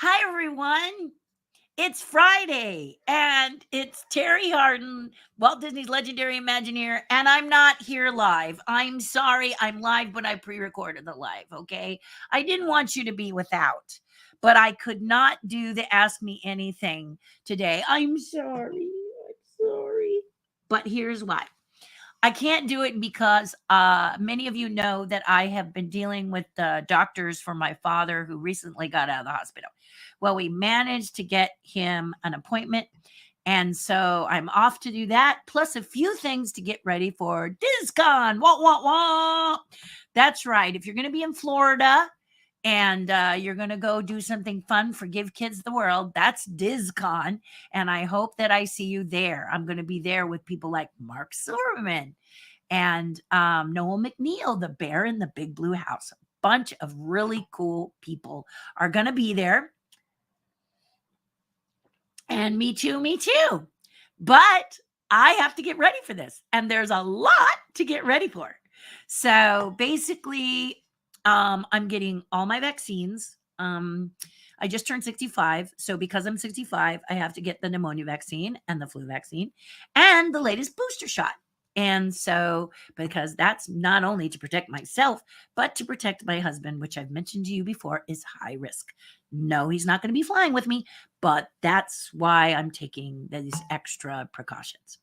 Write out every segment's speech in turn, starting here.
Hi, everyone. It's Friday, and it's Terri Hardin, Walt Disney's legendary Imagineer, and I'm not here live. I'm sorry, I'm live, but I pre recorded the live, okay? I didn't want you to be without, but I could not do the Ask Me Anything today. I'm sorry. I'm sorry. But here's why. I can't do it because many of you know that I have been dealing with the doctors for my father who recently got out of the hospital. Well, we managed to get him an appointment. And so I'm off to do that, plus a few things to get ready for Discon. Wah, wah, wah. That's right. If you're going to be in Florida and you're going to go do something fun for Give Kids the World, that's Discon. And I hope that I see you there. I'm going to be there with people like Mark Silverman and Noel McNeil, the bear in the big blue house. A bunch of really cool people are going to be there. And me too, me too. But I have to get ready for this. And there's a lot to get ready for. So basically, I'm getting all my vaccines. I just turned 65. So because I'm 65, I have to get the pneumonia vaccine and the flu vaccine and the latest booster shot. And so, because that's not only to protect myself, but to protect my husband, which I've mentioned to you before is high risk. No, he's not going to be flying with me, but that's why I'm taking these extra precautions.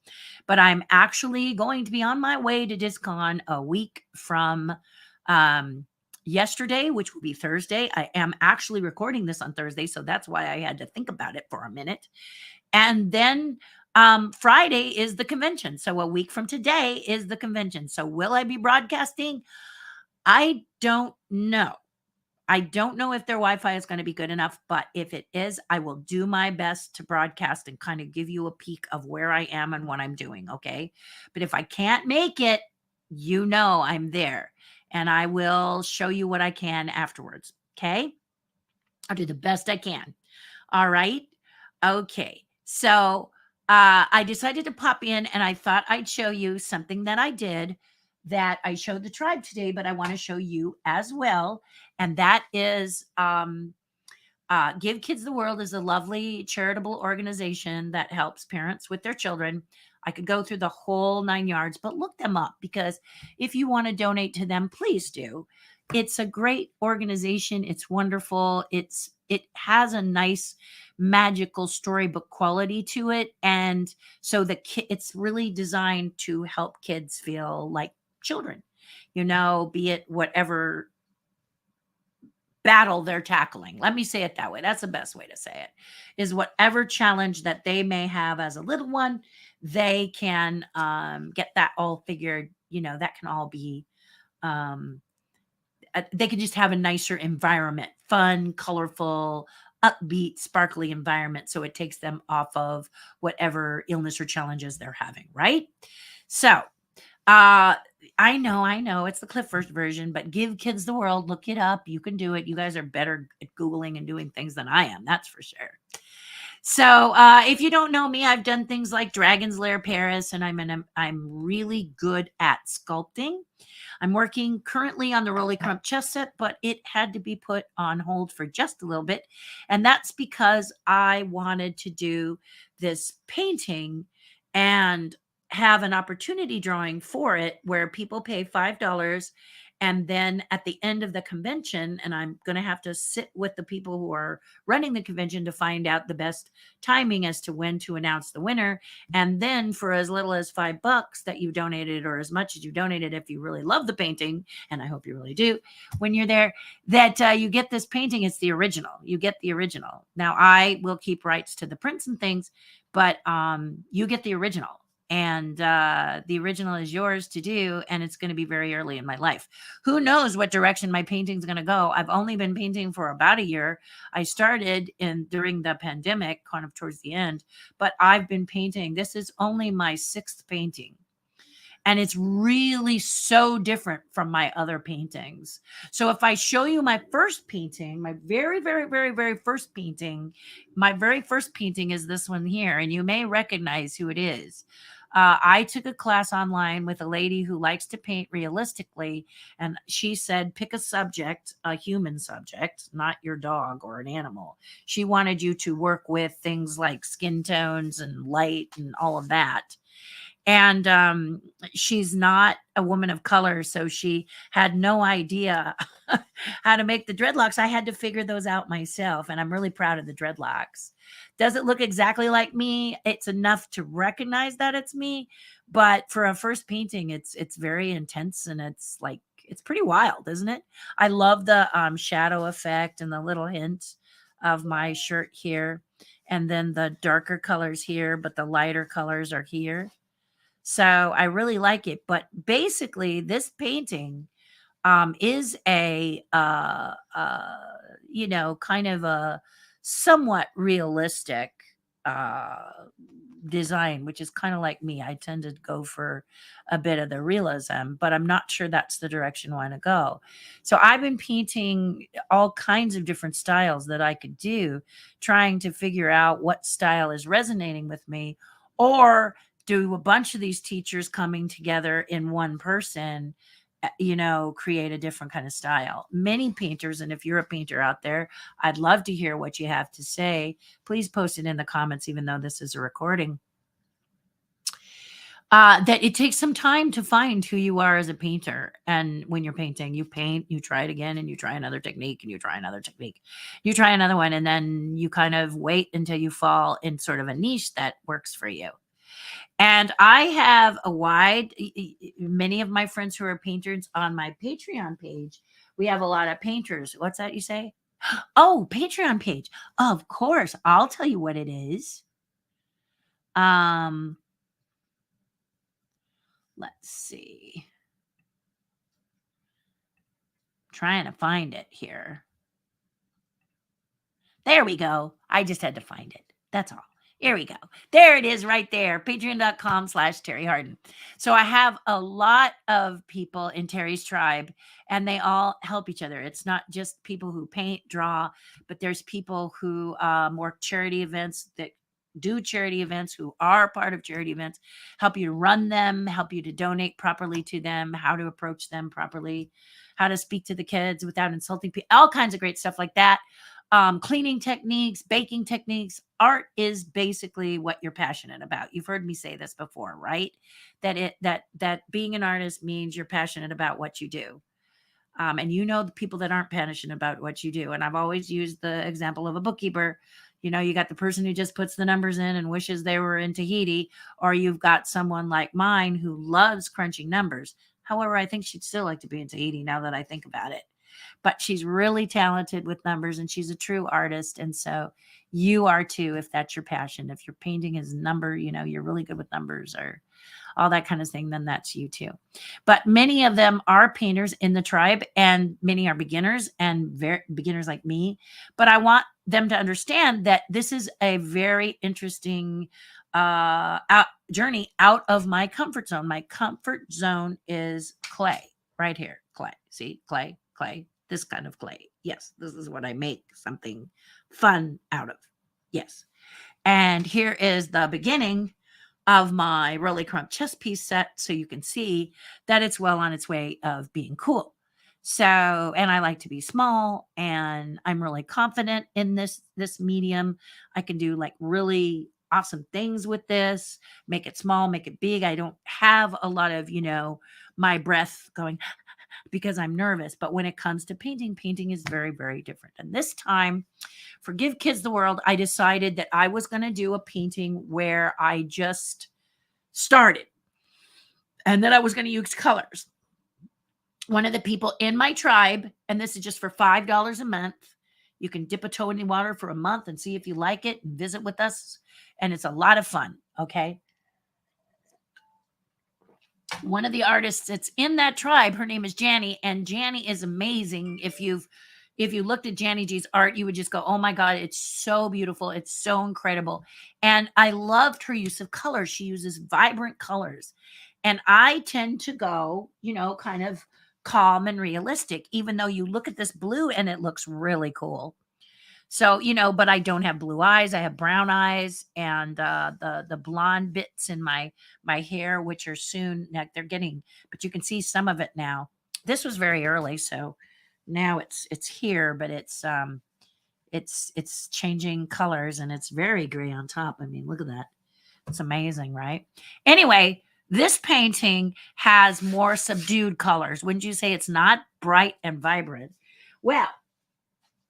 But I'm actually going to be on my way to Discon a week from yesterday, which will be Thursday. I am actually recording this on Thursday, so that's why I had to think about it for a minute. And then Friday is the convention. So a week from today is the convention. So will I be broadcasting? I don't know. I don't know if their Wi-Fi is going to be good enough, but if it is, I will do my best to broadcast and kind of give you a peek of where I am and what I'm doing, okay? But if I can't make it, you know I'm there, and I will show you what I can afterwards, okay? I'll do the best I can. All right? Okay. So, I decided to pop in, and I thought I'd show you something that I did that I showed the tribe today, but I want to show you as well. And that is Give Kids the World is a lovely charitable organization that helps parents with their children. I could go through the whole 9 yards, but look them up because if you want to donate to them, please do. It's a great organization. It's wonderful. It has a nice magical storybook quality to it, and so it's really designed to help kids feel like children. Be it whatever battle they're tackling. Let me say it that way. That's the best way to say it. Is whatever challenge that they may have as a little one, they can get that all figured. That can all be. They can just have a nicer environment, fun, colorful, upbeat, sparkly environment. So it takes them off of whatever illness or challenges they're having. Right. So I know it's the Cliff First version, but Give Kids the World, look it up. You can do it. You guys are better at Googling and doing things than I am. That's for sure. So, if you don't know me, I've done things like Dragon's Lair Paris, and I'm really good at sculpting. I'm working currently on the Rolly Crump chess set, but it had to be put on hold for just a little bit, and that's because I wanted to do this painting and have an opportunity drawing for it where people pay $5, and then at the end of the convention, and I'm going to have to sit with the people who are running the convention to find out the best timing as to when to announce the winner. And then for as little as $5 that you donated, or as much as you donated, if you really love the painting, and I hope you really do when you're there, that you get this painting. It's the original. You get the original. Now I will keep rights to the prints and things, but you get the original. And the original is yours to do, and it's going to be very early in my life. Who knows what direction my painting's going to go? I've only been painting for about a year. I started during the pandemic, kind of towards the end, but I've been painting. This is only my 6th painting. And it's really so different from my other paintings. So if I show you my first painting, my very, very, very, very first painting, my very first painting is this one here, and you may recognize who it is. I took a class online with a lady who likes to paint realistically, and she said, pick a subject, a human subject, not your dog or an animal. She wanted you to work with things like skin tones and light and all of that. And she's not a woman of color, so she had no idea how to make the dreadlocks. I had to figure those out myself, and I'm really proud of the dreadlocks. Does it look exactly like me? It's enough to recognize that it's me, but for a first painting, it's very intense, and it's like it's pretty wild, isn't it? I love the shadow effect and the little hint of my shirt here, and then the darker colors here, but the lighter colors are here. So I really like it. But basically, this painting is kind of a somewhat realistic uh, design, which is kind of like me. I tend to go for a bit of the realism, but I'm not sure that's the direction I want to go. So I've been painting all kinds of different styles that I could do, trying to figure out what style is resonating with me, or do a bunch of these teachers coming together in one person create a different kind of style. Many painters, and if you're a painter out there, I'd love to hear what you have to say. Please post it in the comments, even though this is a recording. That it takes some time to find who you are as a painter. And when you're painting, you paint, you try it again, and you try another technique, and you try another technique. You try another one, and then you kind of wait until you fall in sort of a niche that works for you. And I have many of my friends who are painters on my Patreon page. We have a lot of painters. What's that you say? Oh, Patreon page. Of course. I'll tell you what it is. Um, let's see. Trying to find it here. There we go. I just had to find it. That's all. Here we go. There it is right there. Patreon.com/Terri Hardin. So I have a lot of people in Terri's tribe, and they all help each other. It's not just people who paint, draw, but there's people who work charity events, that do charity events, who are part of charity events, help you to run them, help you to donate properly to them, how to approach them properly, how to speak to the kids without insulting people, all kinds of great stuff like that. Cleaning techniques, baking techniques. Art is basically what you're passionate about. You've heard me say this before, right? That being an artist means you're passionate about what you do. And the people that aren't passionate about what you do. And I've always used the example of a bookkeeper. You got the person who just puts the numbers in and wishes they were in Tahiti, or you've got someone like mine who loves crunching numbers. However, I think she'd still like to be in Tahiti now that I think about it. But she's really talented with numbers, and she's a true artist. And so you are too, if that's your passion. If your painting is number, you're really good with numbers or all that kind of thing, then that's you too. But many of them are painters in the tribe, and many are beginners, and very beginners like me. But I want them to understand that this is a very interesting journey out of my comfort zone. My comfort zone is clay right here. Clay. See, clay, this kind of clay. Yes, this is what I make something fun out of. Yes. And here is the beginning of my Rolly Crump chess piece set, so you can see that it's well on its way of being cool. So, and I like to be small, and I'm really confident in this medium. I can do like really awesome things with this, make it small, make it big. I don't have a lot of, my breath going because I'm nervous. But when it comes to painting is very, very different. And this time, for Give Kids the World, I decided that I was going to do a painting where I just started, and then I was going to use colors. One of the people in my tribe, and this is just for $5 a month. You can dip a toe in the water for a month and see if you like it and visit with us. And it's a lot of fun. Okay. One of the artists that's in that tribe, her name is Janny, and Janny is amazing. If you looked at Janny G's art, you would just go, oh my God, it's so beautiful. It's so incredible. And I loved her use of colors. She uses vibrant colors. And I tend to go, kind of calm and realistic, even though you look at this blue and it looks really cool. So, but I don't have blue eyes. I have brown eyes, and the blonde bits in my hair, which are soon, like, they're getting, but you can see some of it now. This was very early, so now it's here, but it's changing colors, and it's very gray on top. I mean, look at that. It's amazing, right? Anyway, this painting has more subdued colors. Wouldn't you say it's not bright and vibrant? Well,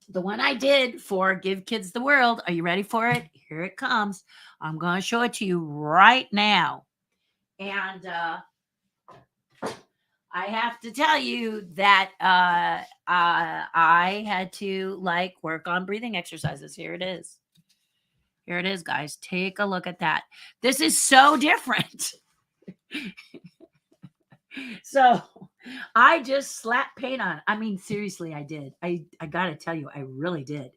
the one I did for Give Kids the World, are you ready for it? Here it comes. I'm going to show it to you right now. And I have to tell you that I had to work on breathing exercises. Here it is. Here it is, guys. Take a look at that. This is so different. So I just slapped paint on. I mean, seriously, I did. I got to tell you, I really did.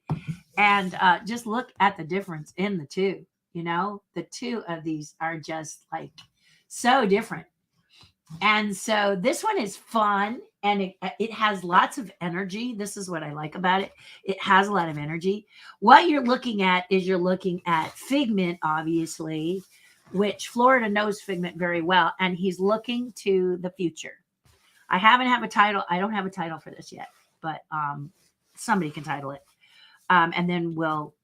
And just look at the difference in the two. The two of these are just so different. And so this one is fun, and it has lots of energy. This is what I like about it. It has a lot of energy. What you're looking at is you're looking at Figment, obviously, which Florida knows Figment very well, and he's looking to the future. I don't have a title for this yet, but somebody can title it. And then we'll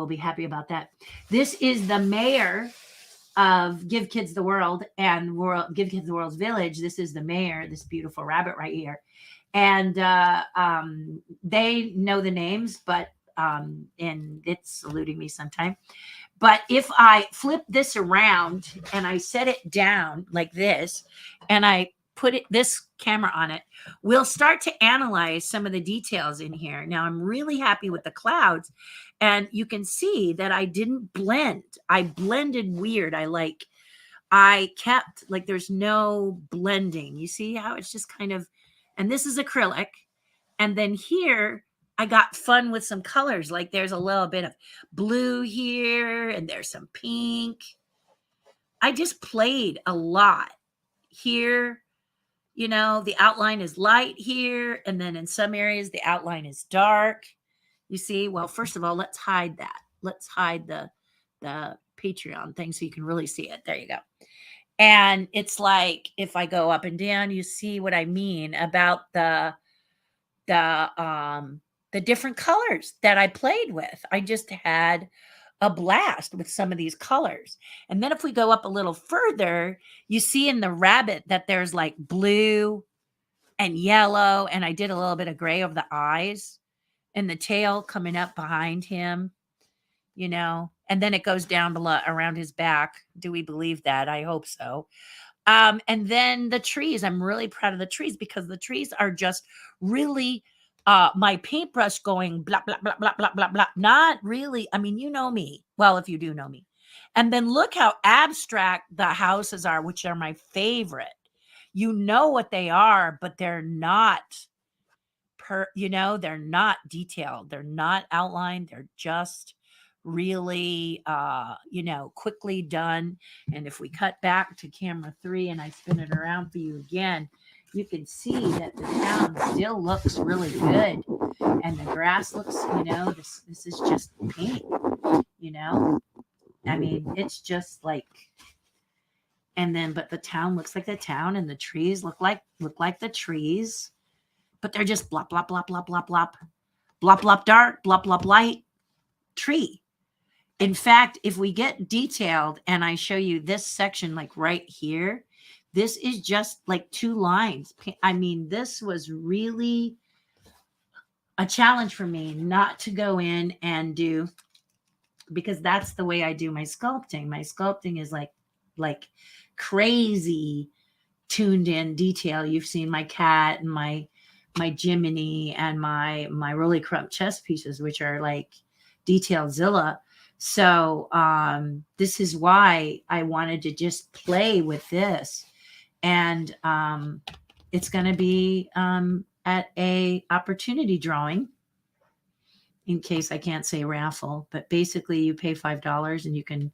be happy about that. This is the mayor of Give Kids the World and Give Kids the World's Village. This is the mayor, this beautiful rabbit right here. And they know the names, but and it's eluding me sometime. But if I flip this around and I set it down like this, and I put this camera on it, we'll start to analyze some of the details in here. Now, I'm really happy with the clouds, and you can see that I didn't blend. I blended weird. I kept, there's no blending. You see how it's just kind of, and this is acrylic. And then here, I got fun with some colors. There's a little bit of blue here, and there's some pink. I just played a lot here. The outline is light here, and then in some areas, the outline is dark. You see? Well, first of all, let's hide that. Let's hide the Patreon thing so you can really see it. There you go. And it's if I go up and down, you see what I mean about the different colors that I played with. I just had a blast with some of these colors. And then if we go up a little further, you see in the rabbit that there's blue and yellow, and I did a little bit of gray over the eyes and the tail coming up behind him, and then it goes down below around his back. Do we believe that? I hope so. And then the trees, I'm really proud of the trees because the trees are just really my paintbrush going blah, blah, blah, blah, blah, blah, blah. Not really. I mean, you know me. Well, if you do know me. And then look how abstract the houses are, which are my favorite. You know what they are, but they're not they're not detailed. They're not outlined. They're just really, quickly done. And if we cut back to camera 3 and I spin it around for you again, you can see that the town still looks really good. And the grass looks, this is just paint, I mean, it's just and then, but the town looks like the town, and the trees look like the trees, but they're just blop, blop, blop, blop, blop, blop, blop, blop, dark, blop, blop, light tree. In fact, if we get detailed and I show you this section, right here, this is just 2 lines. I mean, this was really a challenge for me not to go in and do, because that's the way I do my sculpting. My sculpting is like crazy tuned in detail. You've seen my cat and my Jiminy and my really crump chess pieces, which are detailed Zilla. So this is why I wanted to just play with this. And it's going to be at a opportunity drawing, in case I can't say raffle. But basically, you pay $5 and you can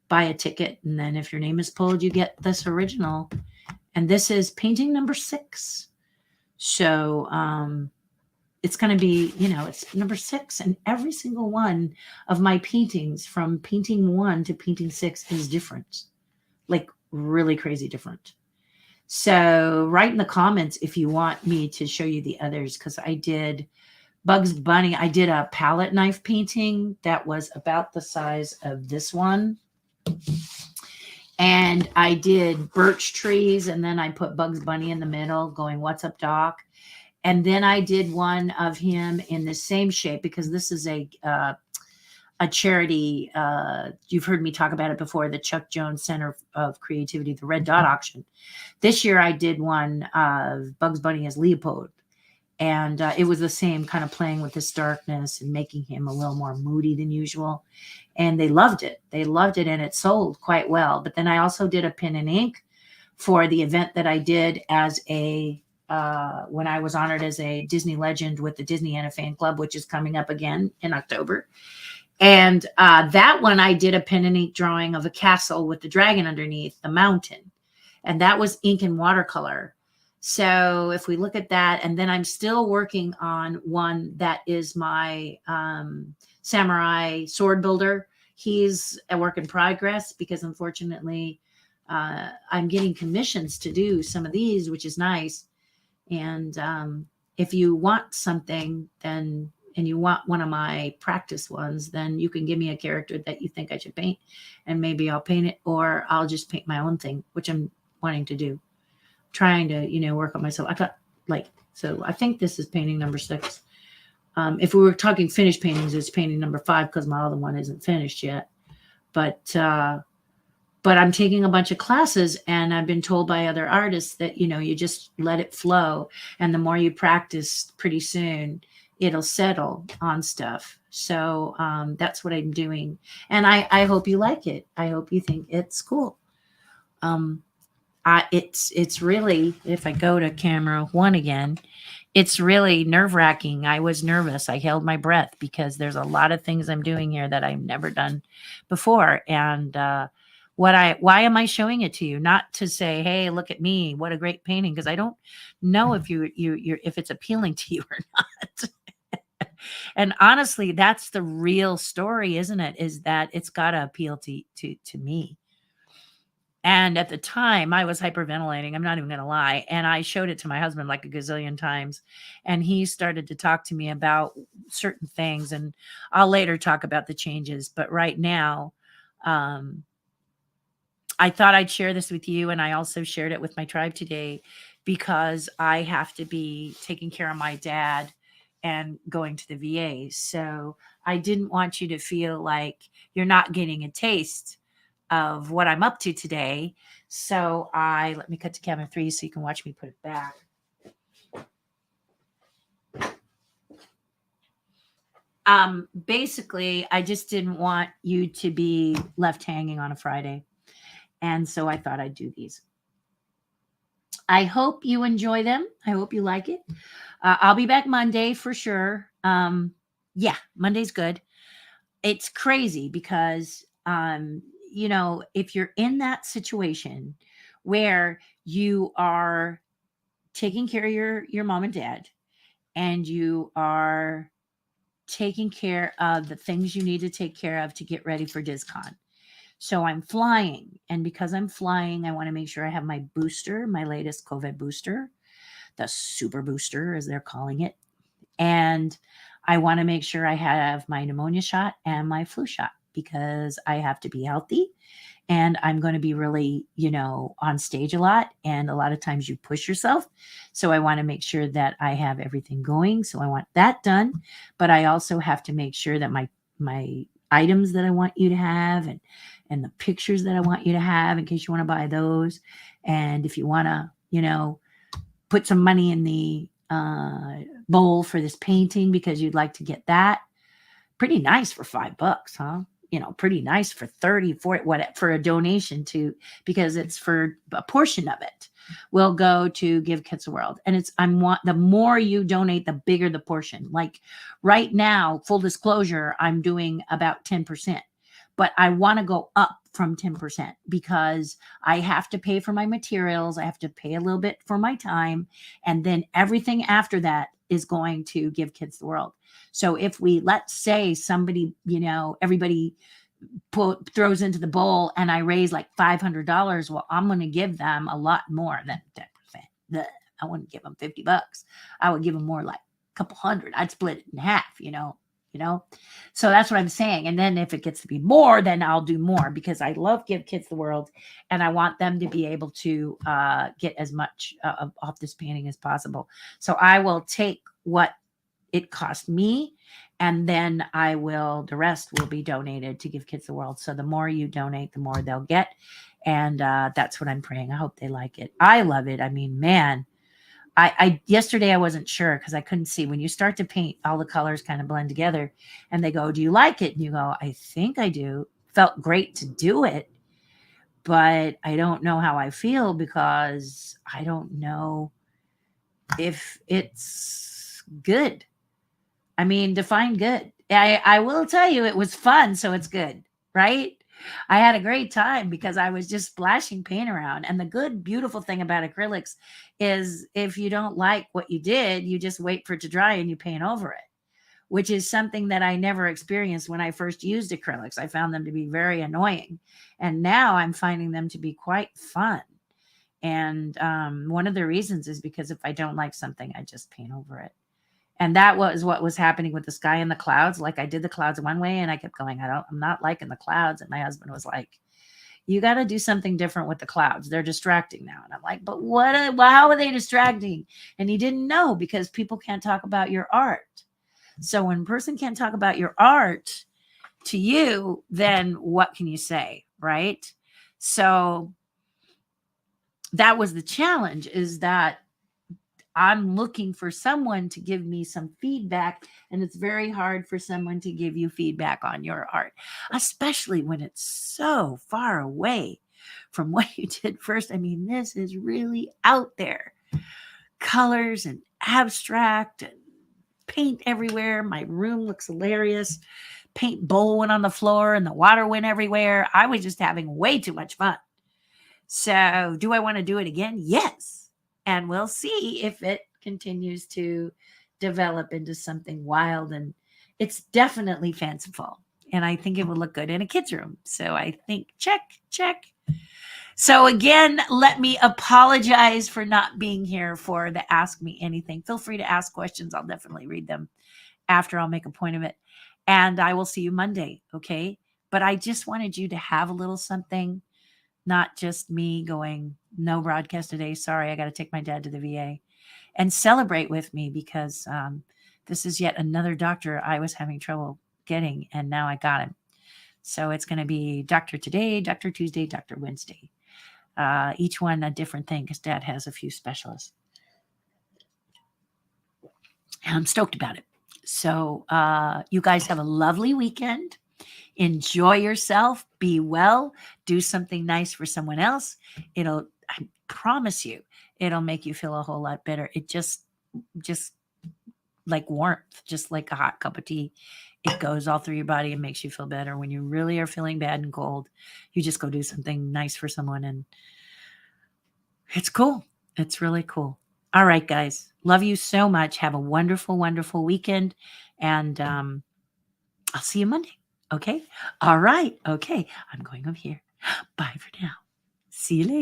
buy a ticket. And then if your name is pulled, you get this original. And this is painting number 6. So it's going to be, it's number 6. And every single one of my paintings from painting 1 to painting 6 is different, like really crazy different. So write in the comments if you want me to show you the others, because I did Bugs Bunny. I did a palette knife painting that was about the size of this one. And I did birch trees, and then I put Bugs Bunny in the middle going, "What's up, Doc?" And then I did one of him in the same shape, because this is a charity. You've heard me talk about it before, the Chuck Jones Center of Creativity, the Red Dot Auction. This year I did one of Bugs Bunny as Leopold. And it was the same kind of playing with this darkness and making him a little more moody than usual. And they loved it. They loved it, and it sold quite well. But then I also did a pen and ink for the event that I did as when I was honored as a Disney legend with the Disney Anna Fan Club, which is coming up again in October. And that one, I did a pen and ink drawing of a castle with the dragon underneath the mountain. And that was ink and watercolor. So if we look at that, and then I'm still working on one that is my samurai sword builder. He's a work in progress, because unfortunately I'm getting commissions to do some of these, which is nice. And if you want something, then, and you want one of my practice ones, then you can give me a character that you think I should paint, and maybe I'll paint it, or I'll just paint my own thing, which I'm wanting to do. Trying to, work on myself. I got so I think this is painting number 6. If we were talking finished paintings, it's painting number 5, because my other one isn't finished yet. But I'm taking a bunch of classes, and I've been told by other artists that, you just let it flow. And the more you practice, pretty soon it'll settle on stuff. So that's what I'm doing. And I hope you like it. I hope you think it's cool. It's really, if I go to camera 1 again, it's really nerve-wracking. I was nervous. I held my breath, because there's a lot of things I'm doing here that I've never done before. And why am I showing it to you? Not to say, "Hey, look at me, what a great painting," because I don't know if if it's appealing to you or not. And honestly, that's the real story, isn't it? Is that it's got to appeal to me. And at the time, I was hyperventilating. I'm not even going to lie. And I showed it to my husband like a gazillion times. And he started to talk to me about certain things. And I'll later talk about the changes. But right now, I thought I'd share this with you. And I also shared it with my tribe today, because I have to be taking care of my dad and going to the VA. So I didn't want you to feel like you're not getting a taste of what I'm up to today. So let me cut to camera 3 so you can watch me put it back. Basically, I just didn't want you to be left hanging on a Friday. And so I thought I'd do these. I hope you enjoy them. I hope you like it. I'll be back Monday for sure. Yeah, Monday's good. It's crazy because, if you're in that situation where you are taking care of your mom and dad, and you are taking care of the things you need to take care of to get ready for Discon. So I'm flying, and because I'm flying, I want to make sure I have my booster, my latest COVID booster, the super booster, as they're calling it. And I want to make sure I have my pneumonia shot and my flu shot, because I have to be healthy, and I'm going to be really, on stage a lot. And a lot of times you push yourself. So I want to make sure that I have everything going. So I want that done. But I also have to make sure that my items that I want you to have, and the pictures that I want you to have, in case you want to buy those. And if you want to, put some money in the bowl for this painting, because you'd like to get that. Pretty nice for $5, huh? Pretty nice for 30, 40, what, for a donation to, because it's for a portion of it will go to Give Kids a World. And the more you donate, the bigger the portion. Like right now, full disclosure, I'm doing about 10%, but I want to go up from 10%, because I have to pay for my materials. I have to pay a little bit for my time. And then everything after that is going to give kids the world. So if we, let's say somebody, everybody throws into the bowl and I raise like $500, well, I'm going to give them a lot more than 10%. I wouldn't give them $50. I would give them more, like a couple hundred. I'd split it in half, So that's what I'm saying. And then if it gets to be more, then I'll do more, because I love Give Kids the World and I want them to be able to get as much off this painting as possible. So I will take what it cost me, and then the rest will be donated to Give Kids the World. So the more you donate, the more they'll get. And that's what I'm praying. I hope they like it. I love it. I mean, man, I yesterday I wasn't sure because I couldn't see. When you start to paint, all the colors kind of blend together and they go, do you like it? And you go, I think I do. Felt great to do it, but I don't know how I feel, because I don't know if it's good. I mean, define good. I will tell you it was fun, so it's good, right? I had a great time because I was just splashing paint around. And the good, beautiful thing about acrylics is if you don't like what you did, you just wait for it to dry and you paint over it, which is something that I never experienced when I first used acrylics. I found them to be very annoying. And now I'm finding them to be quite fun. And one of the reasons is because if I don't like something, I just paint over it. And that was what was happening with the sky and the clouds. Like, I did the clouds one way and I kept going, I'm not liking the clouds. And my husband was like, you got to do something different with the clouds. They're distracting now. And I'm like, but how are they distracting? And he didn't know, because people can't talk about your art. So when a person can't talk about your art to you, then what can you say? Right? So that was the challenge, is that I'm looking for someone to give me some feedback, and it's very hard for someone to give you feedback on your art, especially when it's so far away from what you did first. I mean, this is really out there. Colors and abstract and paint everywhere. My room looks hilarious. Paint bowl went on the floor and the water went everywhere. I was just having way too much fun. So do I want to do it again? Yes. And we'll see if it continues to develop into something wild. And it's definitely fanciful. And I think it would look good in a kid's room. So I think check. So again, let me apologize for not being here for the Ask Me Anything. Feel free to ask questions. I'll definitely read them after. I'll make a point of it. And I will see you Monday, okay? But I just wanted you to have a little something, not just me going, no broadcast today. Sorry, I got to take my dad to the VA, and celebrate with me, because this is yet another doctor I was having trouble getting, and now I got him. So it's going to be Doctor today, Doctor Tuesday, Doctor Wednesday. Each one a different thing, because Dad has a few specialists. And I'm stoked about it. So you guys have a lovely weekend. Enjoy yourself. Be well. Do something nice for someone else. I promise you, it'll make you feel a whole lot better. It just like warmth, just like a hot cup of tea. It goes all through your body and makes you feel better. When you really are feeling bad and cold, you just go do something nice for someone, and it's cool. It's really cool. All right, guys. Love you so much. Have a wonderful, wonderful weekend. And I'll see you Monday. Okay? All right. Okay. I'm going over here. Bye for now. See you later.